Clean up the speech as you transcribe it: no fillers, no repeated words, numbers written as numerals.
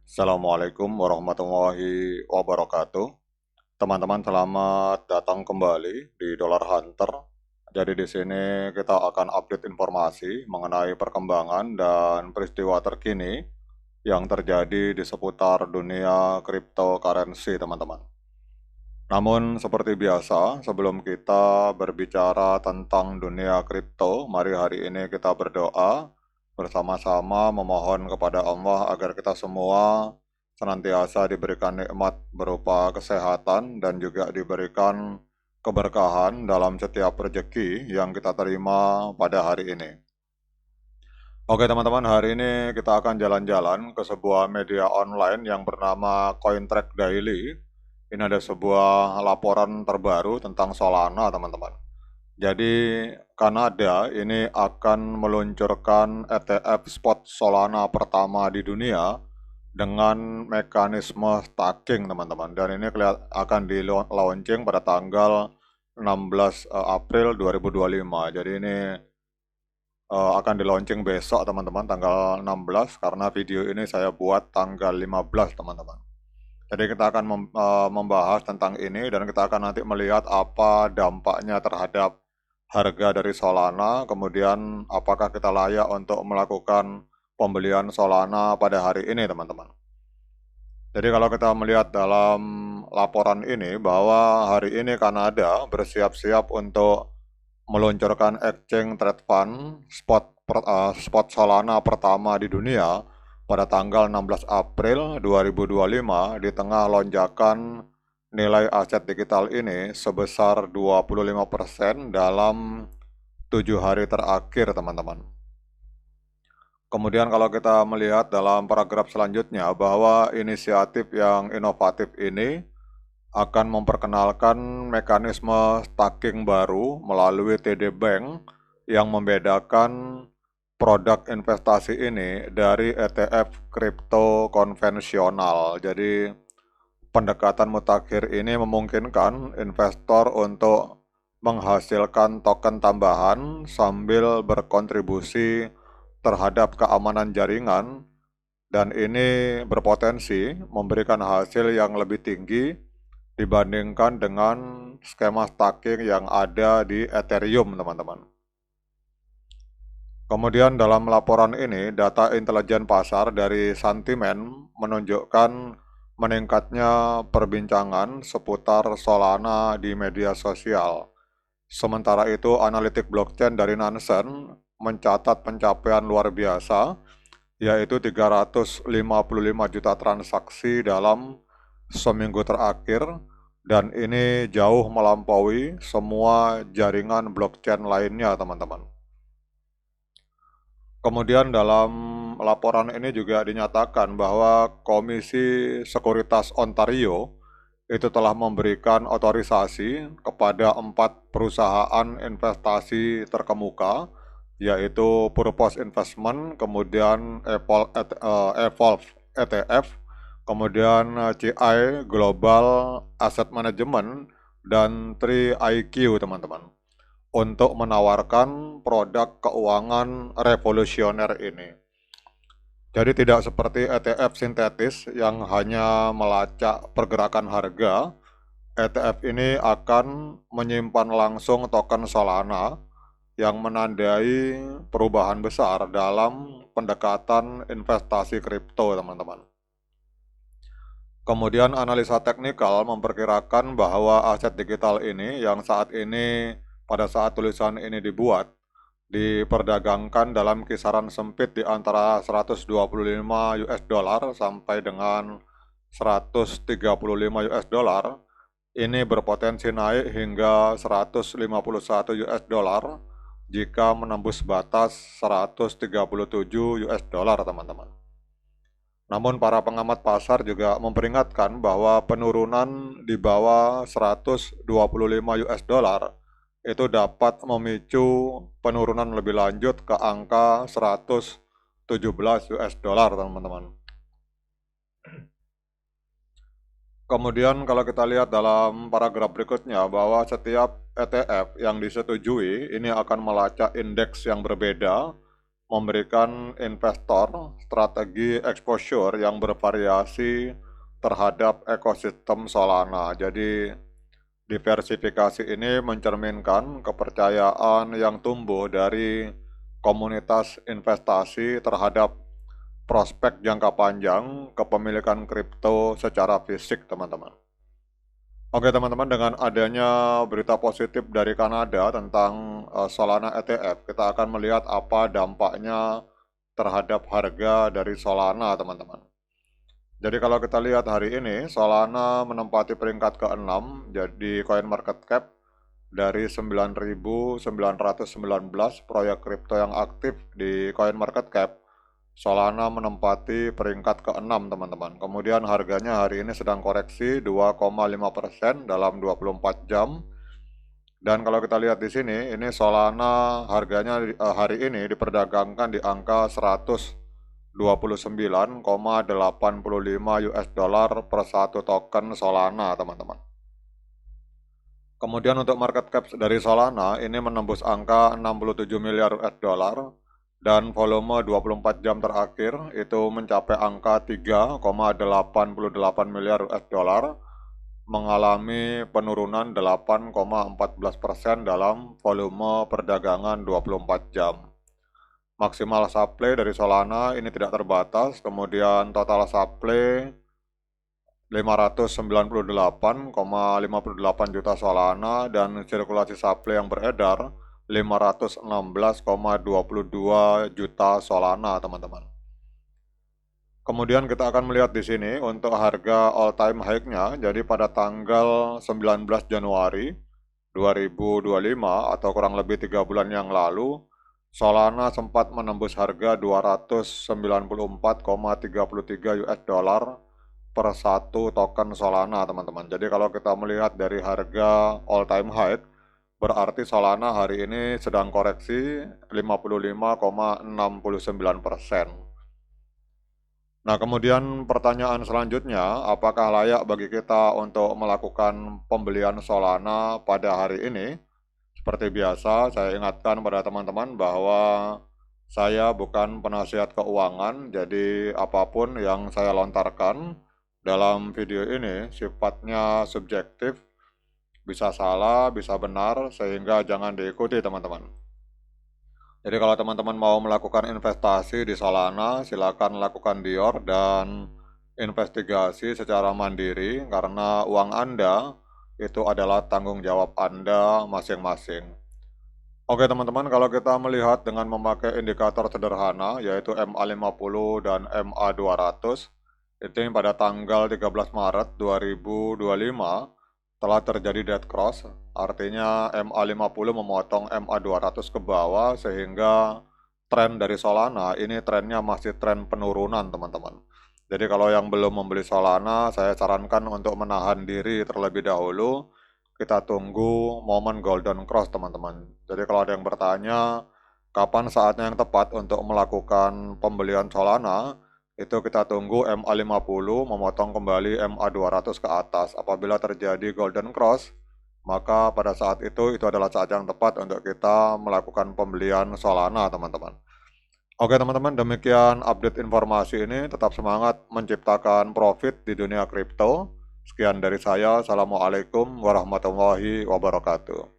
Assalamualaikum warahmatullahi wabarakatuh. Teman-teman selamat datang kembali di Dollar Hunter. Jadi di sini kita akan update informasi mengenai perkembangan dan peristiwa terkini yang terjadi di seputar dunia cryptocurrency, teman-teman. Namun seperti biasa, sebelum kita berbicara tentang dunia kripto, mari hari ini kita berdoa bersama-sama memohon kepada Allah agar kita semua senantiasa diberikan nikmat berupa kesehatan dan juga diberikan keberkahan dalam setiap rezeki yang kita terima pada hari ini. Oke teman-teman, hari ini kita akan jalan-jalan ke sebuah media online yang bernama CoinTrack Daily. Ini ada sebuah laporan terbaru tentang Solana, teman-teman. Jadi, Kanada ini akan meluncurkan ETF spot Solana pertama di dunia dengan mekanisme staking, teman-teman. Dan ini akan di-launching pada tanggal 16 April 2025. Jadi ini akan di-launching besok, teman-teman, tanggal 16, karena video ini saya buat tanggal 15, teman-teman. Jadi kita akan membahas tentang ini dan kita akan nanti melihat apa dampaknya terhadap harga dari Solana, kemudian apakah kita layak untuk melakukan pembelian Solana pada hari ini, teman-teman. Jadi kalau kita melihat dalam laporan ini bahwa hari ini Kanada bersiap-siap untuk meluncurkan exchange trade fund spot Solana pertama di dunia pada tanggal 16 April 2025 di tengah lonjakan nilai aset digital ini sebesar 25% dalam 7 hari terakhir, teman-teman. Kemudian kalau kita melihat dalam paragraf selanjutnya bahwa inisiatif yang inovatif ini akan memperkenalkan mekanisme staking baru melalui TD Bank yang membedakan produk investasi ini dari ETF kripto konvensional. Jadi pendekatan mutakhir ini memungkinkan investor untuk menghasilkan token tambahan sambil berkontribusi terhadap keamanan jaringan, dan ini berpotensi memberikan hasil yang lebih tinggi dibandingkan dengan skema staking yang ada di Ethereum, teman-teman. Kemudian dalam laporan ini, data intelijen pasar dari Santiment menunjukkan meningkatnya perbincangan seputar Solana di media sosial. Sementara itu, analitik blockchain dari Nansen mencatat pencapaian luar biasa, yaitu 355 juta transaksi dalam seminggu terakhir, dan ini jauh melampaui semua jaringan blockchain lainnya, teman-teman. Kemudian dalam laporan ini juga dinyatakan bahwa Komisi Sekuritas Ontario itu telah memberikan otorisasi kepada 4 perusahaan investasi terkemuka, yaitu Purpose Investment, kemudian Evolve ETF, kemudian CI Global Asset Management, dan 3IQ, teman-teman, untuk menawarkan produk keuangan revolusioner ini. Jadi tidak seperti ETF sintetis yang hanya melacak pergerakan harga, ETF ini akan menyimpan langsung token Solana yang menandai perubahan besar dalam pendekatan investasi kripto, teman-teman. Kemudian analisa teknikal memperkirakan bahwa aset digital ini yang saat ini pada saat tulisan ini dibuat diperdagangkan dalam kisaran sempit di antara 125 US dollar sampai dengan 135 US dolar. Ini berpotensi naik hingga 151 US dollar jika menembus batas 137 US dollar, teman-teman. Namun para pengamat pasar juga memperingatkan bahwa penurunan di bawah 125 US dollar itu dapat memicu penurunan lebih lanjut ke angka 117 US dollar, teman-teman. Kemudian kalau kita lihat dalam paragraf berikutnya bahwa setiap ETF yang disetujui ini akan melacak indeks yang berbeda memberikan investor strategi exposure yang bervariasi terhadap ekosistem Solana. Jadi diversifikasi ini mencerminkan kepercayaan yang tumbuh dari komunitas investasi terhadap prospek jangka panjang kepemilikan kripto secara fisik, teman-teman. Oke teman-teman, dengan adanya berita positif dari Kanada tentang Solana ETF, kita akan melihat apa dampaknya terhadap harga dari Solana, teman-teman. Jadi kalau kita lihat hari ini, Solana menempati peringkat ke-6 jadi CoinMarketCap dari 9.919 proyek kripto yang aktif di CoinMarketCap. Solana menempati peringkat ke-6, teman-teman. Kemudian harganya hari ini sedang koreksi 2,5% dalam 24 jam. Dan kalau kita lihat di sini, ini Solana harganya hari ini diperdagangkan di angka 129,85 US dollar per satu token Solana, teman-teman. Kemudian untuk market cap dari Solana ini menembus angka 67 miliar US dollar dan volume 24 jam terakhir itu mencapai angka 3,88 miliar US dollar, mengalami penurunan 8,14% dalam volume perdagangan 24 jam. Maksimal supply dari Solana ini tidak terbatas, kemudian total supply 598,58 juta Solana dan sirkulasi supply yang beredar 516,22 juta Solana, teman-teman. Kemudian kita akan melihat di sini untuk harga all time high-nya, jadi pada tanggal 19 Januari 2025 atau kurang lebih 3 bulan yang lalu, Solana sempat menembus harga 294,33 US dollar per satu token Solana, teman-teman. Jadi kalau kita melihat dari harga all time high, berarti Solana hari ini sedang koreksi 55,69%. Nah, kemudian pertanyaan selanjutnya, apakah layak bagi kita untuk melakukan pembelian Solana pada hari ini? Seperti biasa, saya ingatkan pada teman-teman bahwa saya bukan penasihat keuangan, jadi apapun yang saya lontarkan dalam video ini sifatnya subjektif, bisa salah, bisa benar, sehingga jangan diikuti, teman-teman. Jadi kalau teman-teman mau melakukan investasi di Solana, silakan lakukan Dior dan investigasi secara mandiri karena uang Anda itu adalah tanggung jawab Anda masing-masing. Oke teman-teman, kalau kita melihat dengan memakai indikator sederhana yaitu MA50 dan MA200, itu pada tanggal 13 Maret 2025 telah terjadi dead cross, artinya MA50 memotong MA200 ke bawah sehingga tren dari Solana ini trennya masih tren penurunan, teman-teman. Jadi kalau yang belum membeli Solana, saya sarankan untuk menahan diri terlebih dahulu. Kita tunggu momen golden cross, teman-teman. Jadi kalau ada yang bertanya kapan saatnya yang tepat untuk melakukan pembelian Solana, itu kita tunggu MA50 memotong kembali MA200 ke atas. Apabila terjadi golden cross, maka pada saat itu adalah saat yang tepat untuk kita melakukan pembelian Solana, teman-teman. Oke teman-teman, demikian update informasi ini. Tetap semangat menciptakan profit di dunia kripto. Sekian dari saya. Assalamualaikum warahmatullahi wabarakatuh.